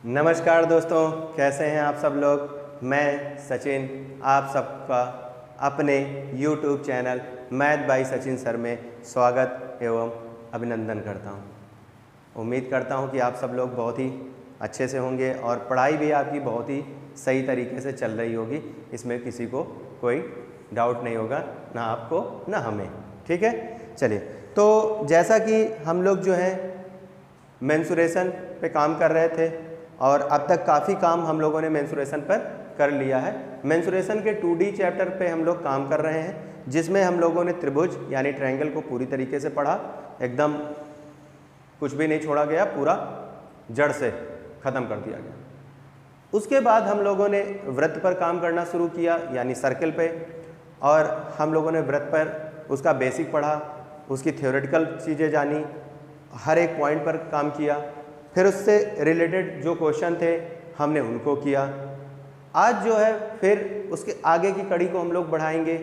नमस्कार दोस्तों, कैसे हैं आप सब लोग। मैं सचिन आप सबका अपने YouTube channel math bye Sachin sir में स्वागत एवं अभिनंदन करता हूं। उम्मीद करता हूं कि आप सब लोग बहुत ही अच्छे से होंगे और पढ़ाई भी आपकी बहुत ही सही तरीके से चल रही होगी। इसमें किसी को कोई डाउट नहीं होगा, ना आपको ना हमें। ठीक है, चलिए। तो जैसा कि हम लोग जो है मेंसुरेशन पे काम कर रहे थे और अब तक काफ़ी काम हम लोगों ने मेंसुरेशन पर कर लिया है। मेंसुरेशन के 2D चैप्टर पे हम लोग काम कर रहे हैं, जिसमें हम लोगों ने त्रिभुज यानी ट्रायंगल को पूरी तरीके से पढ़ा। एकदम कुछ भी नहीं छोड़ा गया, पूरा जड़ से ख़त्म कर दिया गया। उसके बाद हम लोगों ने वृत्त पर काम करना शुरू किया, यानी सर्किल पे, और हम लोगों ने वृत्त पर उसका बेसिक पढ़ा, उसकी थ्योरेटिकल चीज़ें जानी, हर एक पॉइंट पर काम किया। फिर उससे रिलेटेड जो क्वेश्चन थे हमने उनको किया। आज जो है फिर उसके आगे की कड़ी को हम लोग बढ़ाएंगे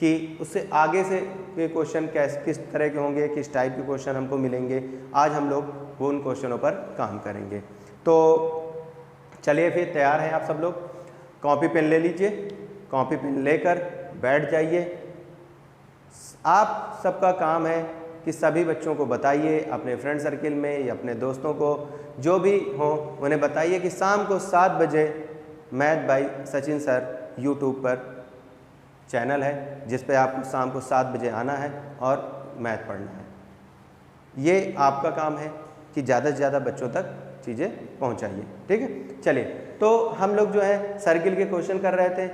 कि उससे आगे से के क्वेश्चन किस तरह के होंगे, किस टाइप के क्वेश्चन हमको मिलेंगे। आज हम लोग वो उन क्वेश्चनों पर काम करेंगे। तो चलिए फिर, तैयार हैं आप सब लोग। कॉपी पेन ले लीजिए, कॉपी पेन लेकर बैठ जाइए। आप सबका काम है कि सभी बच्चों को बताइए, अपने फ्रेंड सर्किल में या अपने दोस्तों को जो भी हो उन्हें बताइए कि शाम को 7 बजे math bye Sachin sir YouTube पर चैनल है, जिस पे आपको शाम को 7 बजे आना है और मैथ पढ़ना है। ये आपका काम है कि ज़्यादा से ज़्यादा बच्चों तक चीज़ें पहुंचाइए। ठीक है, चलिए। तो हम लोग जो है सर्किल के क्वेश्चन कर रहे थे,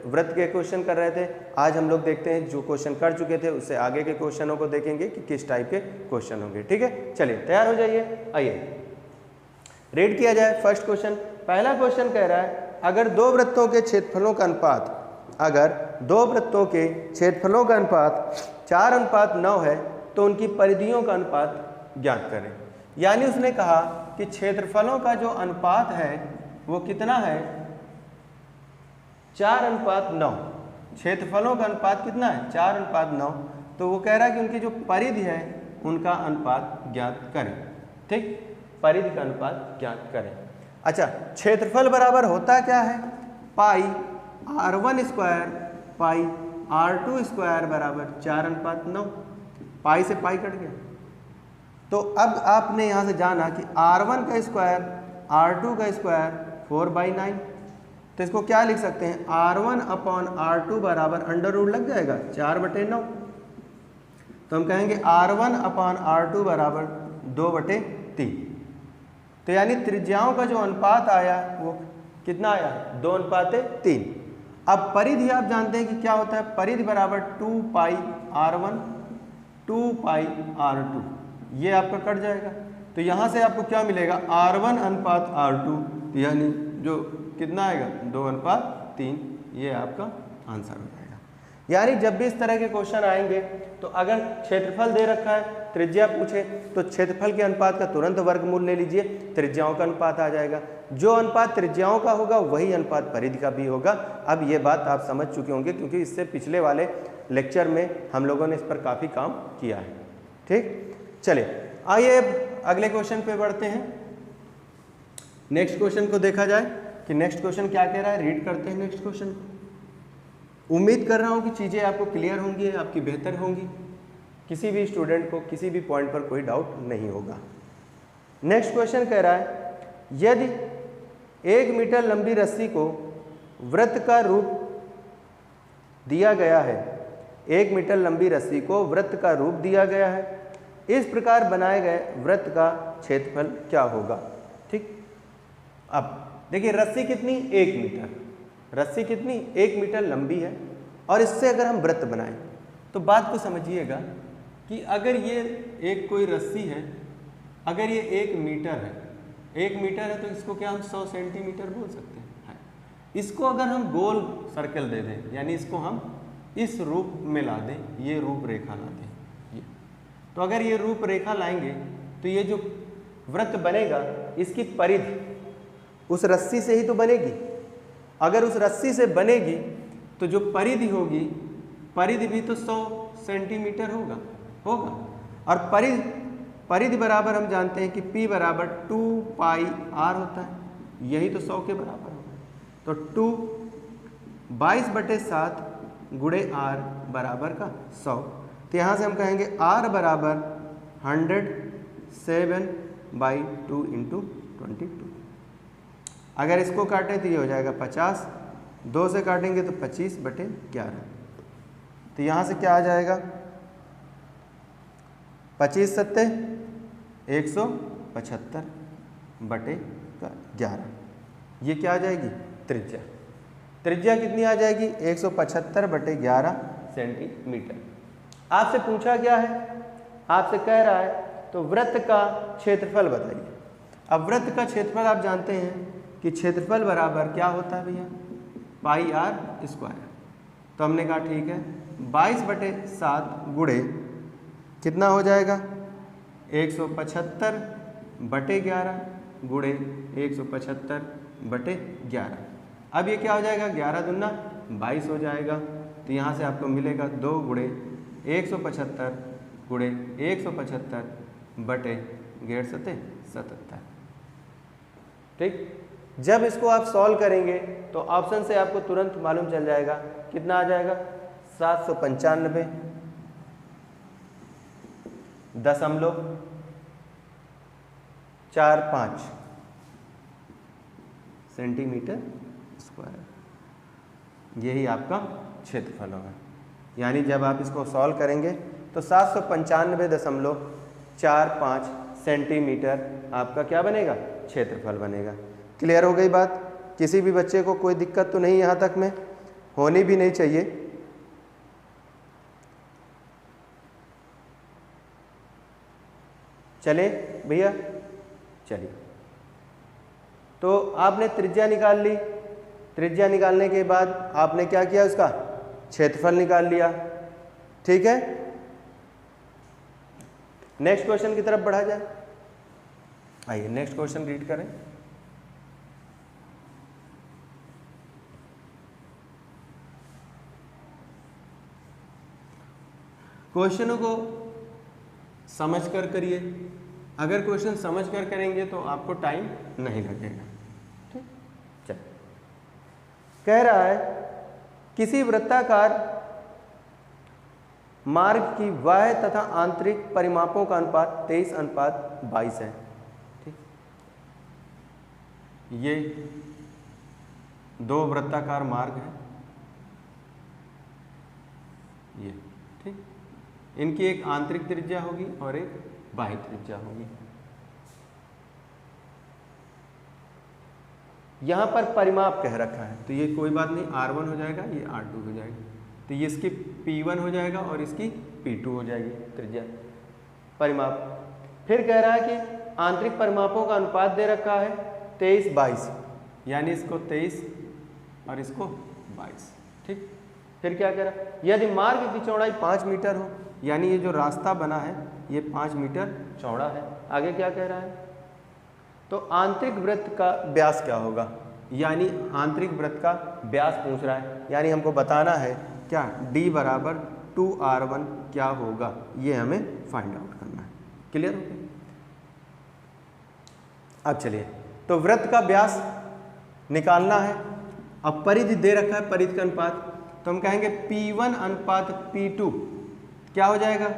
वृत्त के क्वेश्चन कर रहे थे। आज हम लोग देखते हैं जो क्वेश्चन कर चुके थे उससे आगे के क्वेश्चनों को देखेंगे कि किस टाइप के क्वेश्चन होंगे। ठीक है, चलिए तैयार हो जाइए। आइए रीड किया जाए फर्स्ट क्वेश्चन। पहला क्वेश्चन कह रहा है, अगर दो वृत्तों के क्षेत्रफलों का अनुपात 4:9 है तो उनकी परिधियों का अनुपात ज्ञात करें। यानी उसने कहा कि क्षेत्रफलों का जो अनुपात है वो कितना है, 4:9। क्षेत्रफलों का अनुपात कितना है, 4:9। तो वो कह रहा है कि उनकी जो परिधि है उनका अनुपात ज्ञात करें। ठीक, परिधि का अनुपात ज्ञात करें। अच्छा, क्षेत्रफल बराबर होता क्या है, पाई r1 square pi r2 square बराबर 4:9। पाई से पाई कट गया। तो अब आपने यहाँ से जाना कि r1 का स्क्वायर r2 का स्क्वायर 4/9। तो इसको क्या लिख सकते हैं, r1/r2 बराबर अंडर रूट लग जाएगा 4/9। तो हम कहेंगे r1/r2 बराबर 2/3। तो यानी त्रिज्याओं का जो अनुपात आया वो कितना आया, 2:3। अब परिधि आप जानते हैं कि क्या होता है, परिधि बराबर 2πr1 2πr2। ये आपका कट जाएगा। तो यहाँ से आपको क्या मिलेगा, r1/r2, यानी जो कितना आएगा 2:3। ये आपका आंसर हो जाएगा। यानी जब भी इस तरह के क्वेश्चन आएंगे तो अगर क्षेत्रफल दे रखा है, त्रिज्या पूछे, तो क्षेत्रफल के अनुपात का तुरंत वर्गमूल ले लीजिए, त्रिज्याओं का अनुपात आ जाएगा। जो अनुपात त्रिज्याओं का होगा वही अनुपात परिधि का भी होगा। अब ये बात आप समझ चुके होंगे क्योंकि इससे पिछले वाले लेक्चर में हम लोगों ने इस पर काफ़ी काम किया है। ठीक, चलिए आइए अगले क्वेश्चन पे बढ़ते हैं। नेक्स्ट क्वेश्चन को देखा जाए कि नेक्स्ट क्वेश्चन क्या कह रहा है। रीड करते हैं नेक्स्ट क्वेश्चन। उम्मीद कर रहा हूँ कि चीज़ें आपको क्लियर होंगी, आपकी बेहतर होंगी, किसी भी स्टूडेंट को किसी भी पॉइंट पर कोई डाउट नहीं होगा। नेक्स्ट क्वेश्चन कह रहा है, यदि 1 मीटर लंबी रस्सी को वृत्त का रूप दिया गया है, 1 मीटर लंबी रस्सी को वृत्त का रूप दिया गया है, इस प्रकार बनाए गए वृत्त का क्षेत्रफल क्या होगा। ठीक, अब देखिए रस्सी कितनी, 1 मीटर। रस्सी कितनी, 1 मीटर लंबी है और इससे अगर हम वृत्त बनाएं तो बात को समझिएगा कि अगर ये एक कोई रस्सी है, अगर ये 1 मीटर है, 1 मीटर है तो इसको क्या हम 100 सेंटीमीटर बोल सकते हैं। इसको अगर हम गोल सर्कल दे दें, यानी इसको हम इस रूप में ला दें, ये रूपरेखा ला दें, तो अगर ये रूपरेखा लाएंगे तो ये जो वृत्त बनेगा इसकी परिधि उस रस्सी से ही तो बनेगी। अगर उस रस्सी से बनेगी तो जो परिधि होगी, परिधि भी तो 100 सेंटीमीटर होगा। और परिधि बराबर हम जानते हैं कि P बराबर 2πr होता है। यही तो 100 के बराबर होगा। तो 2 22/7 गुणे r बराबर का 100। तो यहाँ से हम कहेंगे r बराबर 107/2 × 22। अगर इसको काटें तो ये हो जाएगा 50, 2 से काटेंगे तो 25/11। तो यहाँ से क्या आ जाएगा, 25 सत्ते 175/11। ये क्या आ जाएगी, त्रिज्या। त्रिज्या कितनी आ जाएगी, 175/11 सेंटीमीटर। आपसे पूछा क्या है, आपसे कह रहा है तो वृत्त का क्षेत्रफल बताइए। अब वृत्त का क्षेत्रफल आप जानते हैं कि क्षेत्रफल बराबर क्या होता है भैया, πr²। तो हमने कहा ठीक है, 22/7 गुणे कितना हो जाएगा, 175/11 गुणे 175/11। अब ये क्या हो जाएगा, 11 दूना 22 हो जाएगा। तो यहाँ से आपको मिलेगा 2 गुणे 175 गुणे 175/11 ठीक। जब इसको आप सॉल्व करेंगे तो ऑप्शन से आपको तुरंत मालूम चल जाएगा कितना आ जाएगा, 795.45 सेंटीमीटर स्क्वायर। यही आपका क्षेत्रफल होगा। यानी जब आप इसको सॉल्व करेंगे तो 795.45 सेंटीमीटर आपका क्या बनेगा, क्षेत्रफल बनेगा। क्लियर हो गई बात। किसी भी बच्चे को कोई दिक्कत तो नहीं, यहाँ तक में होनी भी नहीं चाहिए। चले भैया, चलिए। तो आपने त्रिज्या निकाल ली, त्रिज्या निकालने के बाद आपने क्या किया, उसका क्षेत्रफल निकाल लिया, ठीक है। नेक्स्ट क्वेश्चन की तरफ बढ़ा जाए। आइए नेक्स्ट क्वेश्चन रीड करें। क्वेश्चनों को समझकर करिए। अगर क्वेश्चन समझकर करेंगे तो आपको टाइम नहीं लगेगा, ठीक। चल, कह रहा है किसी वृत्ताकार मार्ग की बाह्य तथा आंतरिक परिमापों का अनुपात 23:22 है, ठीक। ये 2 वृत्ताकार मार्ग हैं, ये, ठीक। इनकी एक आंतरिक त्रिज्या होगी और एक बाह्य त्रिज्या होगी। यहां पर परिमाप कह रखा है तो ये कोई बात नहीं, R1 हो जाएगा, ये R2 हो जाएगा। तो ये इसकी P1 हो जाएगा और इसकी P2 हो जाएगी त्रिज्या, परिमाप। फिर कह रहा है कि आंतरिक परिमापों का अनुपात दे रखा है 23:22, यानी इसको 23 और इसको 22, ठीक। फिर क्या कह रहा है, यदि मार्ग की चौड़ाई 5 मीटर हो, यानी ये जो रास्ता बना है ये 5 मीटर चौड़ा है। आगे क्या कह रहा है, तो आंतरिक वृत्त का व्यास क्या होगा, यानी आंतरिक वृत्त का व्यास पूछ रहा है। यानी हमको बताना है क्या, D बराबर 2R1 क्या होगा, ये हमें फाइंड आउट करना है। क्लियर हो गया। अब चलिए, तो वृत्त का व्यास निकालना है। अब परिधि दे रखा है, परिधि का अनुपात, तो हम कहेंगे P1:P2 क्या हो जाएगा,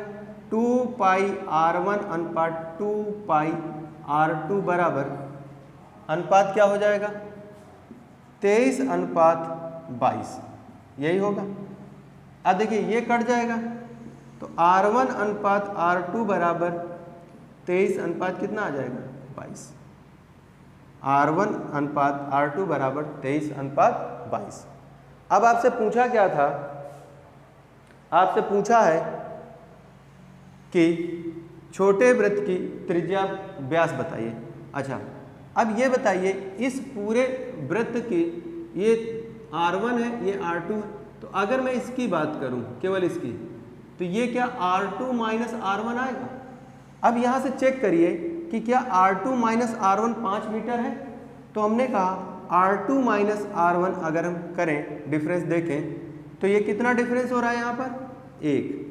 2πr1:2πr2 बराबर अनुपात क्या हो जाएगा, 23:22, यही होगा। अब देखिए ये कट जाएगा तो R1:R2 बराबर 23 कितना आ जाएगा, 22। R1:R2 बराबर 23:22। अब आपसे पूछा क्या था, आपसे पूछा है कि छोटे वृत्त की त्रिज्या व्यास बताइए। अच्छा, अब ये बताइए इस पूरे वृत्त की, ये R1 है, ये R2 है, तो अगर मैं इसकी बात करूं, केवल इसकी, तो ये क्या R2 माइनस R1 आएगा। अब यहां से चेक करिए कि क्या R2 माइनस R1 5 मीटर है। तो हमने कहा R2 माइनस R1 अगर हम करें, डिफरेंस देखें, तो ये कितना डिफरेंस हो रहा है, यहाँ पर 1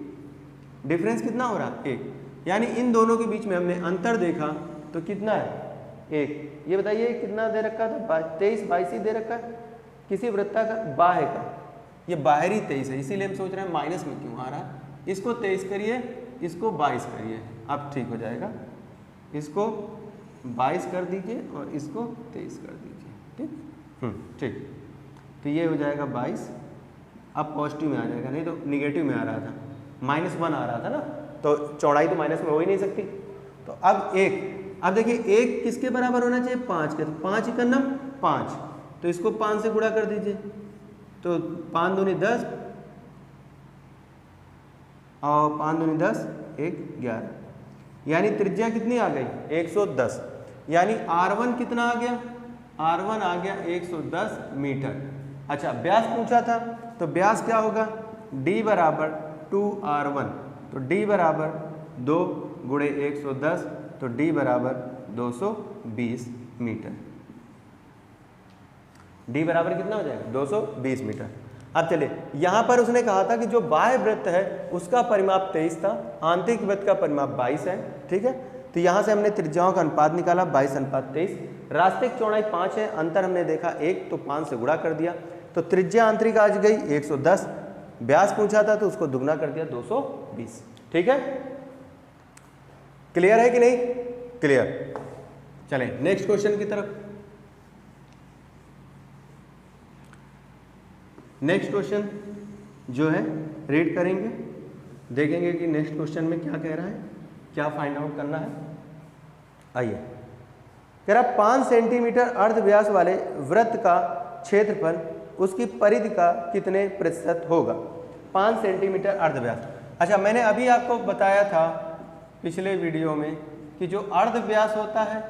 डिफरेंस कितना हो रहा है, 1। यानी इन दोनों के बीच में हमने अंतर देखा तो कितना है, 1। ये बताइए कितना दे रखा था, 23 22 ही दे रखा है किसी वृत्ता का बाह्य का, ये बाहरी 23 है, इसीलिए हम सोच रहे हैं माइनस में क्यों आ रहा है। इसको 23 करिए, इसको 22 करिए, अब ठीक हो जाएगा। इसको 22 कर दीजिए और इसको 23 कर दीजिए, ठीक। ठीक, तो ये हो जाएगा 22, अब पॉजिटिव में आ जाएगा, नहीं तो निगेटिव में आ रहा था, -1 आ रहा था ना, तो चौड़ाई तो माइनस में हो ही नहीं सकती। तो अब 1, अब देखिए 1 किसके बराबर होना चाहिए, 5 के, तो 5 ही करना 5, तो इसको 5 से गुणा कर दीजिए, तो 5 दूनी 10 और 5 दूनी 10, 1 11, यानी त्रिज्या कितनी आ गई 110, यानी R1 कितना आ गया, R1 आ गया 110 मीटर। अच्छा व्यास पूछा था, तो व्यास क्या होगा, D बराबर 2R1, तो D बराबर 2 गुणे 110, तो D बराबर 220 मीटर। D बराबर कितना हो जाएगा 220 मीटर। अब चलिए यहाँ पर उसने कहा था कि जो बाह्य वृत्त है उसका परिमाप 23 था, आंतरिक वृत्त का परिमाप 22 है, ठीक है। तो यहाँ से हमने त्रिज्याओं का अनुपात निकाला 22:23, रास्तिक चौड़ाई 5 है, अंतर हमने देखा 1, तो 5 से गुणा कर दिया, तो त्रिज्या आंतरिक आ गई 110, व्यास पूछा था तो उसको दुगना कर दिया 220, ठीक है। क्लियर है कि नहीं, क्लियर। चलें नेक्स्ट क्वेश्चन की तरफ। नेक्स्ट क्वेश्चन जो है रीड करेंगे, देखेंगे कि नेक्स्ट क्वेश्चन में क्या कह रहा है, क्या फाइंड आउट करना है। आइए, कह रहा 5 सेंटीमीटर अर्धव्यास वाले वृत्त का क्षेत्रफल उसकी परिधि का कितने प्रतिशत होगा। 5 सेंटीमीटर अर्धव्यास। अच्छा मैंने अभी आपको बताया था पिछले वीडियो में कि जो अर्धव्यास होता है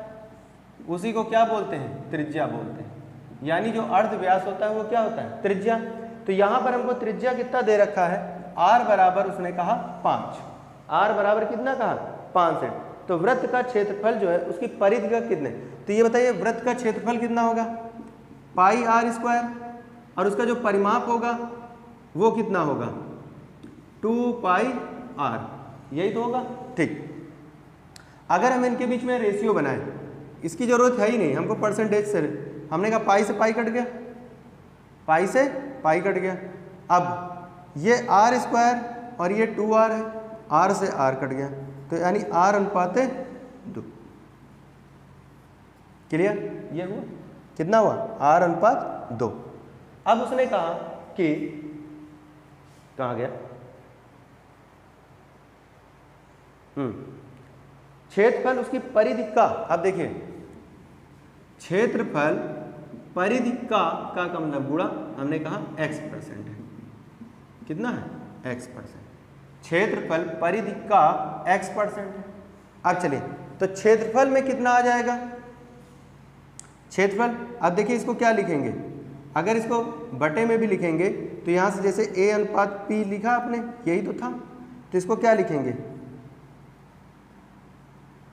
उसी को क्या बोलते हैं, त्रिज्या बोलते हैं, यानी जो अर्धव्यास होता है वो क्या होता है, त्रिज्या। तो यहाँ पर हमको त्रिज्या कितना दे रखा है, R बराबर उसने कहा 5, R बराबर कितना कहा 5 सेंट। तो वृत्त का क्षेत्रफल जो है उसकी परिधि का कितने, तो ये बताइए वृत्त का क्षेत्रफल कितना होगा, पाई R², और उसका जो परिमाप होगा वो कितना होगा 2 पाई R, यही तो होगा, ठीक। अगर हम इनके बीच में रेशियो बनाएं, इसकी जरूरत है ही नहीं, हमको परसेंटेज से, हमने कहा पाई से पाई कट गया, पाई से पाई कट गया। अब ये R² और ये 2R है, R से R कट गया, तो यानी R अनुपात 2। क्लियर, ये हुआ कितना हुआ R अनुपात 2। अब उसने कहा कि कहाँ गया, क्षेत्रफल उसकी परिधि का, अब देखिए क्षेत्रफल परिधि का मतलब गुणा, हमने कहा x% है, कितना है x%, क्षेत्रफल परिधि का x% है। अब चलिए तो क्षेत्रफल में कितना आ जाएगा, क्षेत्रफल, अब देखिए इसको क्या लिखेंगे, अगर इसको बटे में भी लिखेंगे तो यहाँ से जैसे A अनुपात P लिखा आपने, यही तो था, तो इसको क्या लिखेंगे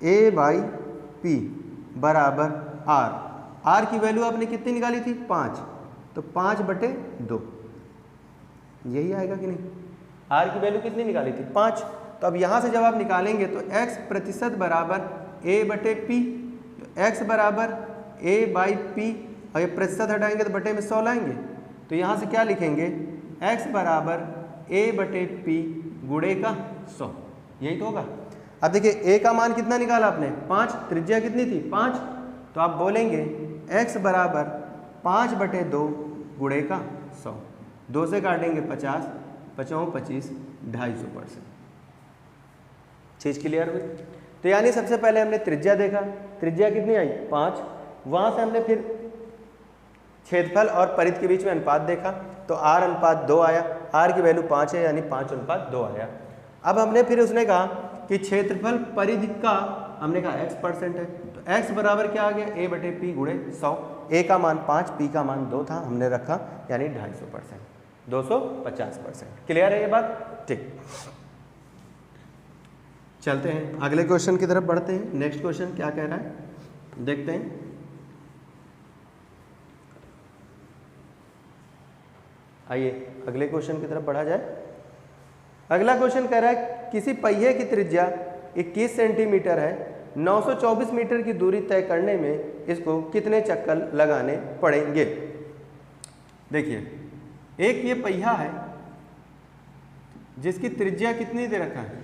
A/P बराबर R। R की वैल्यू आपने कितनी निकाली थी 5, तो 5/2, यही आएगा कि नहीं, R की वैल्यू कितनी निकाली थी 5। तो अब यहाँ से जब आप निकालेंगे तो x% बराबर A/P, तो x बराबर A/P, और ये प्रतिशत हटाएंगे तो बटे में 100 लाएंगे, तो यहाँ से क्या लिखेंगे x बराबर A/P गुणे का 100, यही तो होगा। अब देखिए A का मान कितना निकाला आपने 5, त्रिज्या कितनी थी 5, तो आप बोलेंगे x बराबर 5/2 गुणे का 100, 2 से काटेंगे 50, 5 25, 250%। चीज़ क्लियर हुई। तो यानी सबसे पहले हमने त्रिज्या देखा, त्रिज्या कितनी आई 5, वहाँ से हमने फिर क्षेत्रफल और परिधि के बीच में अनुपात देखा, तो R अनुपात 2 आया, R की वैल्यू 5 है यानी 5:2 आया। अब हमने फिर उसने कहा कि क्षेत्रफल परिधि का, हमने कहा x% है, तो x बराबर क्या आ गया A/P गुणे 100, A का मान 5, P का मान 2 था, हमने रखा यानी 250%, 250%। क्लियर है ये बात, ठीक। चलते हैं अगले क्वेश्चन की तरफ बढ़ते हैं। नेक्स्ट क्वेश्चन क्या कह रहा है देखते हैं। आइए अगले क्वेश्चन की तरफ बढ़ा जाए। अगला क्वेश्चन कह रहा है किसी पहिए की त्रिज्या 21 सेंटीमीटर है 924 मीटर की दूरी तय करने में इसको कितने चक्कर लगाने पड़ेंगे। देखिए, एक ये पहिया है जिसकी त्रिज्या कितनी दे रखा है,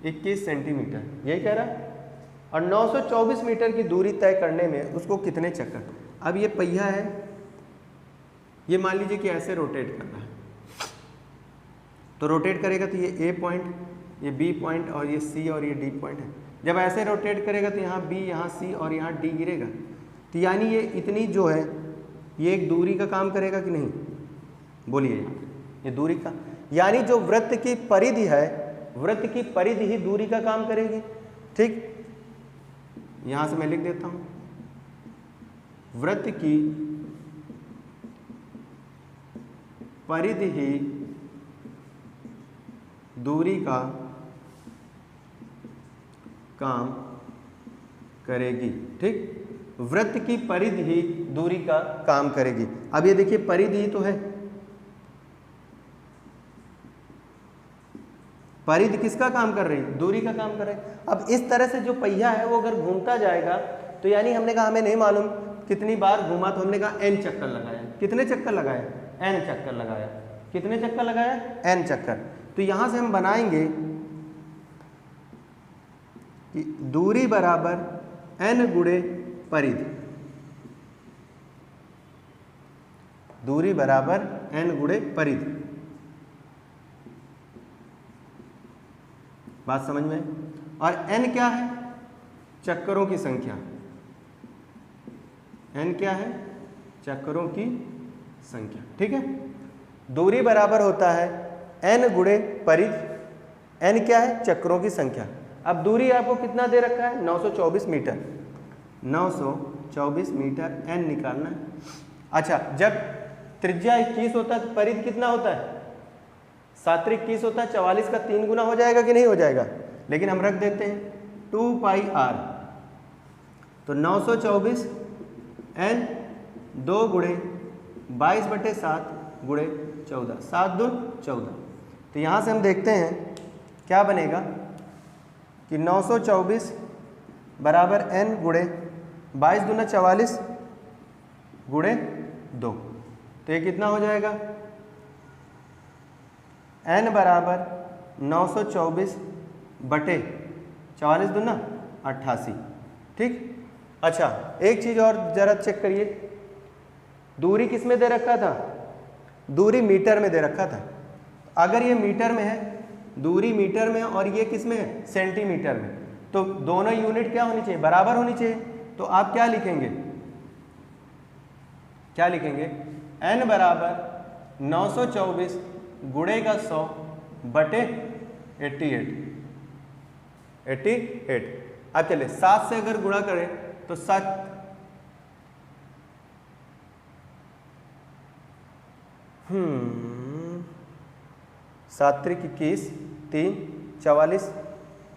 21 सेंटीमीटर, यही कह रहा है, और 924 मीटर की दूरी तय करने में उसको कितने चक्कर। अब ये पहिया है, ये मान लीजिए कि ऐसे रोटेट कर रहा है, तो रोटेट करेगा तो ये ए पॉइंट, ये बी पॉइंट और ये सी और ये डी पॉइंट है। जब ऐसे रोटेट करेगा तो यहाँ बी, यहाँ सी और यहाँ डी गिरेगा, तो यानी ये इतनी जो है ये एक दूरी का काम करेगा कि नहीं, बोलिए, ये दूरी का, यानी जो वृत्त की परिधि है, वृत्त की परिधि ही दूरी का काम करेगी। ठीक, यहां से मैं लिख देता हूं, वृत्त की परिधि ही दूरी का काम करेगी। ठीक, वृत्त की परिधि ही दूरी का काम करेगी। अब ये देखिए परिधि तो है, परिधि किसका काम कर रही है, दूरी का काम कर रही है। अब इस तरह से जो पहिया है वो अगर घूमता जाएगा तो यानी हमने कहा हमें नहीं मालूम कितनी बार घूमा, तो हमने कहा n चक्कर लगाया। कितने चक्कर लगाया, n चक्कर लगाया। कितने चक्कर लगाया, n चक्कर। तो यहां से हम बनाएंगे कि दूरी बराबर n गुणे परिधि, दूरी बराबर n गुणे परिधि। बात समझ में। और n क्या है, चक्करों की संख्या। n क्या है, चक्करों की संख्या। ठीक है, दूरी बराबर होता है n गुणे परिधि। n क्या है, चक्करों की संख्या। अब दूरी आपको कितना दे रखा है, 924 मीटर। 924 मीटर n निकालना है। अच्छा, जब त्रिज्या 21 होता है तो परिधि कितना होता है, 7 21 होता है, 44 का 3 गुना हो जाएगा कि नहीं हो जाएगा। लेकिन हम रख देते हैं 2 पाई r, तो 924 n 2 गुणे 22/7 गुणे 14, 7 दून 14। तो यहाँ से हम देखते हैं क्या बनेगा कि 924 बराबर n गुणे 22 दूना 44 गुणे 2, तो ये कितना हो जाएगा, n बराबर 924 बटे 44 दूना 88। ठीक, अच्छा एक चीज़ और जरा चेक करिए, दूरी किस में दे रखा था, दूरी मीटर में दे रखा था। अगर ये मीटर में है, दूरी मीटर में, और ये किस में है, सेंटीमीटर में, तो दोनों यूनिट क्या होनी चाहिए, बराबर होनी चाहिए। तो आप क्या लिखेंगे, क्या लिखेंगे, n बराबर 924 गुणे का 100 बटे 88। अब चले 7 से अगर गुणा करें तो 7 7 त्रिक 21, 3 44,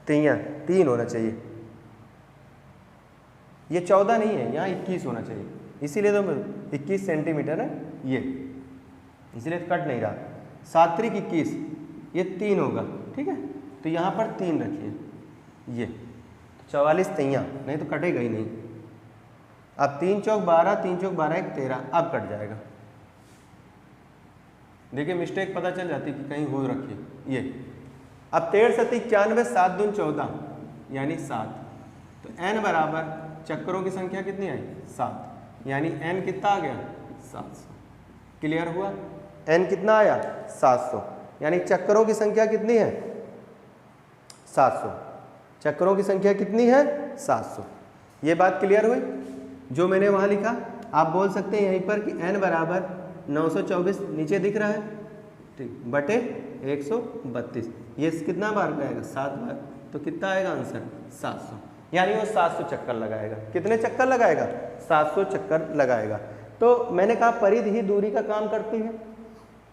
3 होना चाहिए। ये 14 नहीं है, यहाँ 21 होना चाहिए, इसीलिए तो 21 सेंटीमीटर है ये, इसीलिए तो कट नहीं रहा। 7 त्रिक 21, ये 3 होगा। ठीक है, तो यहाँ पर 3 रखिए, ये 44 3, नहीं तो कटेगा ही नहीं। अब 3 चौक 12, 3 चौक 12 1 13, अब कट जाएगा। देखिए मिस्टेक पता चल जाती कि कहीं हो रखी ये। अब 13 7 91, 7 दून 14 यानी 7। तो n बराबर चक्करों की संख्या कितनी आई, 7, यानी n कितना आ गया, 700। क्लियर हुआ, n कितना आया, 700, यानी चक्करों की संख्या कितनी है, 700। चक्करों की संख्या कितनी है, 700। ये बात क्लियर हुई। जो मैंने वहाँ लिखा आप बोल सकते हैं यहीं पर कि n बराबर 924 नीचे दिख रहा है, ठीक, बटे 132। ये कितना बार आएगा, 7 बार, तो कितना आएगा आंसर, 700। यानी वो 700 चक्कर लगाएगा। कितने चक्कर लगाएगा, 700 चक्कर लगाएगा। तो मैंने कहा परिधि ही दूरी का काम करती है,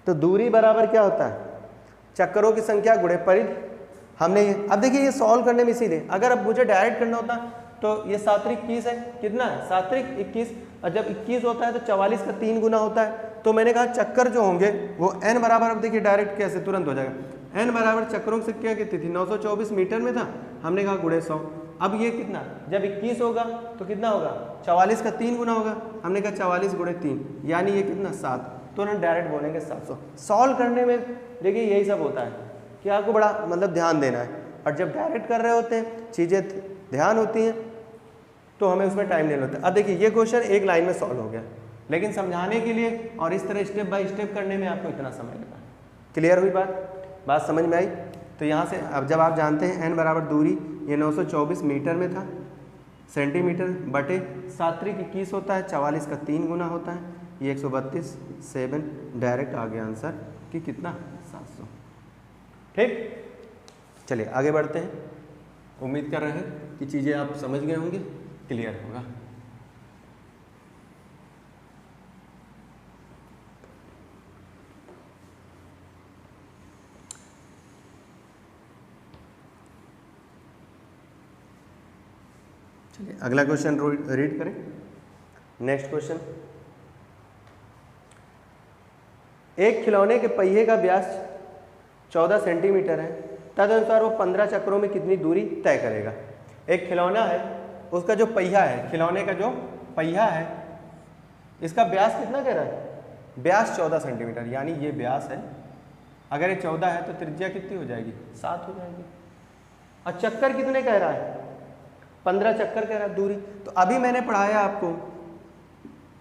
तो दूरी बराबर क्या होता है, चक्करों की संख्या गुणे परिधि। हमने ये, अब देखिए ये सॉल्व करने में इसीलिए, अगर अब मुझे डायरेक्ट करना होता तो ये 7 त्रिक 21 है, कितना है, 7 त्रिक 21, और जब 21 होता है तो 44 का 3 गुना होता है। तो मैंने कहा चक्कर जो होंगे वो n बराबर, अब देखिए डायरेक्ट कैसे तुरंत हो जाएगा, n बराबर चक्रों की संख्या कितनी थी, 924 मीटर में था, हमने कहा गुणे 100। अब ये कितना, जब 21 होगा तो कितना होगा, 44 का 3 गुना होगा, हमने कहा 44 गुणे 3 यानी ये कितना 7, तो ना डायरेक्ट बोलेंगे 700। सॉल्व करने में देखिए यही सब होता है कि आपको बड़ा मतलब ध्यान देना है, और जब डायरेक्ट कर रहे होते हैं चीज़ें ध्यान होती हैं तो हमें उसमें टाइम नहीं लगता। अब देखिए ये क्वेश्चन एक लाइन में सॉल्व हो गया, लेकिन समझाने के लिए और इस तरह स्टेप बाय स्टेप करने में आपको इतना समय लगा। क्लियर हुई बात समझ में आई? तो यहाँ से अब जब आप जानते हैं n बराबर दूरी ये 924 मीटर में था, सेंटीमीटर बटे 7 21 होता है, 44 का 3 गुना होता है, ये 132 7 डायरेक्ट आ गया आंसर कि कितना 700। ठीक, चलिए आगे बढ़ते हैं। उम्मीद कर रहे हैं कि चीज़ें आप समझ गए होंगे, क्लियर होगा। चलिए अगला क्वेश्चन रीड करें। नेक्स्ट क्वेश्चन, एक खिलौने के पहिए का व्यास 14 सेंटीमीटर है, तदनुसार वो 15 चक्रों में कितनी दूरी तय करेगा। एक खिलौना है, उसका जो पहिया है, खिलौने का जो पहिया है, इसका व्यास कितना कह रहा है, व्यास 14 सेंटीमीटर, यानी ये व्यास है। अगर ये 14 है तो त्रिज्या कितनी हो जाएगी, 7 हो जाएगी। और चक्कर कितने कह रहा है, 15 चक्कर कह रहा है दूरी। तो अभी मैंने पढ़ाया आपको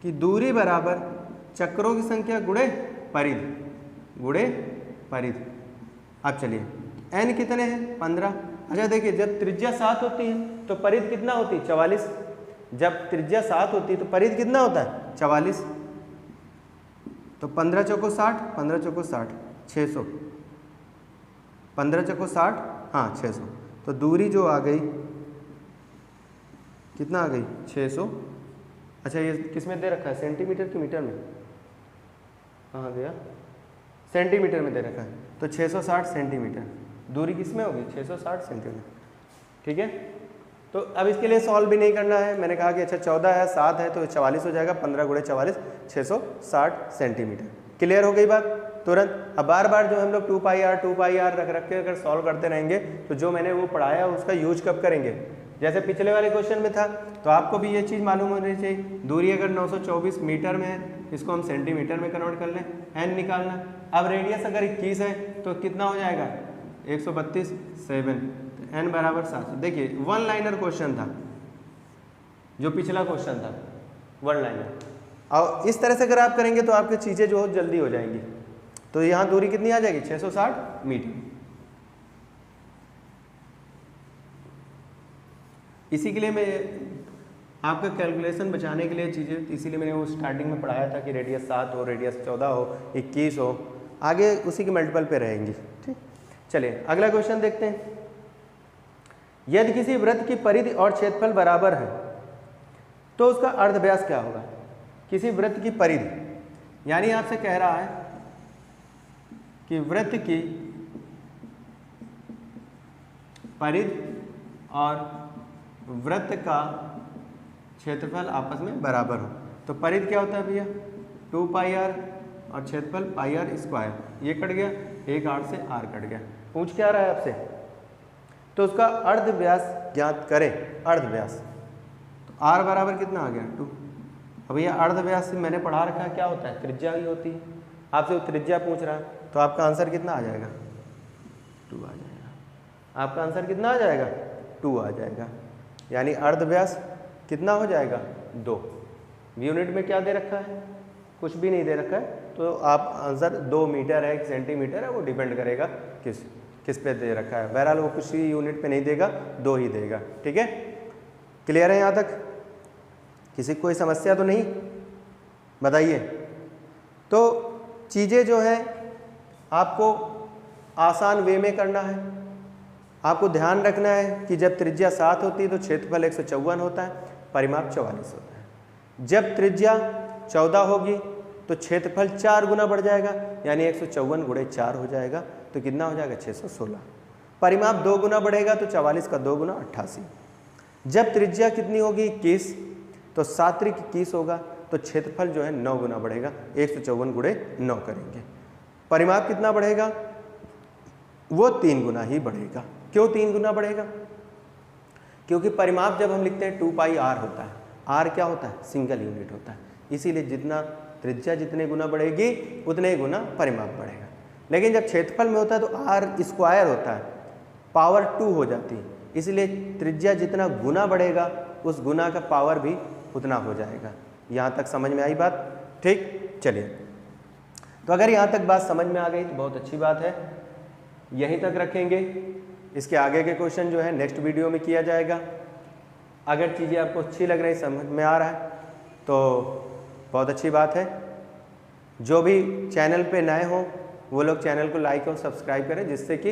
कि दूरी बराबर चक्रों की संख्या गुणे परिधि। अब चलिए n कितने हैं, 15। अच्छा देखिए, जब त्रिज्या 7 होती है तो परिधि कितना होती है, 44। जब त्रिज्या 7 होती है तो परिधि कितना होता है, 44। तो 15 चौको 60, 15 चौको 60, 600, 15 चौको 60, हाँ 600। तो दूरी जो आ गई कितना आ गई, 600। अच्छा ये किस में दे रखा है, सेंटीमीटर की मीटर में, कहाँ गया, सेंटीमीटर में दे रखा है। तो 660 सेंटीमीटर दूरी किस में होगी, 660 सेंटीमीटर। ठीक है, तो अब इसके लिए सॉल्व भी नहीं करना है। मैंने कहा कि अच्छा 14 है, 7 है तो 44 हो जाएगा, 15 गुणे 44 660 सेंटीमीटर। क्लियर हो गई बात तुरंत। अब बार बार जो हम लोग 2πr रख के अगर सॉल्व करते रहेंगे तो जो मैंने वो पढ़ाया उसका यूज कब करेंगे। जैसे पिछले वाले क्वेश्चन में था, तो आपको भी ये चीज़ मालूम होनी चाहिए, दूरी अगर 924 मीटर में है, इसको हम सेंटीमीटर में कन्वर्ट कर लें, n निकालना। अब रेडियस अगर 21 है तो कितना हो जाएगा, 132 7, तो n बराबर 700। देखिए वन लाइनर क्वेश्चन था, जो पिछला क्वेश्चन था वन लाइनर। और इस तरह से अगर आप करेंगे तो आपकी चीज़ें जो जल्दी हो जाएंगी। तो यहाँ दूरी कितनी आ जाएगी, 660 मीटर। इसी के लिए मैं आपका कैलकुलेशन बचाने के लिए चीज़ें, इसीलिए मैंने वो स्टार्टिंग में पढ़ाया था कि रेडियस 7 हो, रेडियस 14 हो, 21 हो, आगे उसी के मल्टीपल पे रहेंगी। ठीक, चलिए अगला क्वेश्चन देखते हैं। यदि किसी वृत्त की परिधि और क्षेत्रफल बराबर है तो उसका अर्धव्यास क्या होगा। किसी वृत्त की परिधि यानी आपसे कह रहा है कि वृत्त की परिधि और वृत्त का क्षेत्रफल आपस में बराबर हो। तो परिधि क्या होता है भैया, 2πr और क्षेत्रफल πr²। ये कट गया, एक r से r कट गया। पूछ क्या रहा है आपसे, तो उसका अर्धव्यास ज्ञात करें। अर्धव्यास तो r बराबर कितना आ गया, 2। अब भैया अर्धव्यास मैंने पढ़ा रखा है क्या होता है, त्रिज्या ही होती है। आपसे वो त्रिज्या पूछ रहा है तो आपका आंसर कितना आ जाएगा, 2 आ जाएगा। आपका आंसर कितना आ जाएगा, 2 आ जाएगा। यानी अर्धव्यास कितना हो जाएगा, 2। यूनिट में क्या दे रखा है, कुछ भी नहीं दे रखा है, तो आप आंसर 2 मीटर है, 1 सेंटीमीटर है, वो डिपेंड करेगा किस पे दे रखा है। बहरहाल वो कुछ ही यूनिट पे नहीं देगा, 2 ही देगा। ठीक है, क्लियर है यहाँ तक, किसी कोई समस्या तो नहीं, बताइए। तो चीज़ें जो है आपको आसान वे में करना है। आपको ध्यान रखना है कि जब त्रिज्या 7 होती है तो क्षेत्रफल 154 होता है, परिमाप 44 होता है। जब त्रिज्या 14 होगी तो क्षेत्रफल 4 गुना बढ़ जाएगा, यानी 154 गुणे 4 हो जाएगा, तो कितना हो जाएगा, 616। परिमाप 2 गुना बढ़ेगा तो 44 का 2 गुना 88। जब त्रिज्या कितनी होगी, 21, तो 7 21 होगा, तो क्षेत्रफल जो है 9 गुना बढ़ेगा, 154 गुणे 9 करेंगे। परिमाप कितना बढ़ेगा, वो 3 गुना ही बढ़ेगा। क्यों 3 गुना बढ़ेगा? क्योंकि परिमाप जब हम लिखते हैं 2 पाई r होता है, r क्या होता है? सिंगल यूनिट होता है, इसीलिए जितना त्रिज्या जितने गुना बढ़ेगी उतने ही गुना परिमाप बढ़ेगा। लेकिन जब क्षेत्रफल में होता है तो r स्क्वायर होता है, पावर 2 हो जाती है, इसलिए त्रिज्या जितना गुना बढ़ेगा उस गुना का पावर भी उतना हो जाएगा। यहाँ तक समझ में आई बात? ठीक, चलिए, तो अगर यहाँ तक बात समझ में आ गई तो बहुत अच्छी बात है, यहीं तक रखेंगे। इसके आगे के क्वेश्चन जो है नेक्स्ट वीडियो में किया जाएगा। अगर चीज़ें आपको अच्छी लग रही, समझ में आ रहा है तो बहुत अच्छी बात है। जो भी चैनल पे नए हों वो लोग चैनल को लाइक और सब्सक्राइब करें, जिससे कि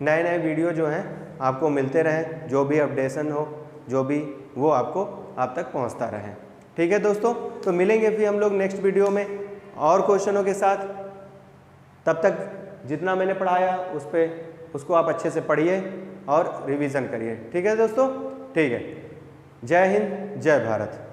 नए नए वीडियो जो हैं आपको मिलते रहें, जो भी अपडेशन हो जो भी वो आपको आप तक पहुंचता रहे। ठीक है दोस्तों, तो मिलेंगे फिर हम लोग नेक्स्ट वीडियो में और क्वेश्चनों के साथ। तब तक जितना मैंने पढ़ाया उसको आप अच्छे से पढ़िए और रिवीजन करिए। ठीक है दोस्तों, ठीक है। जय हिंद, जय भारत।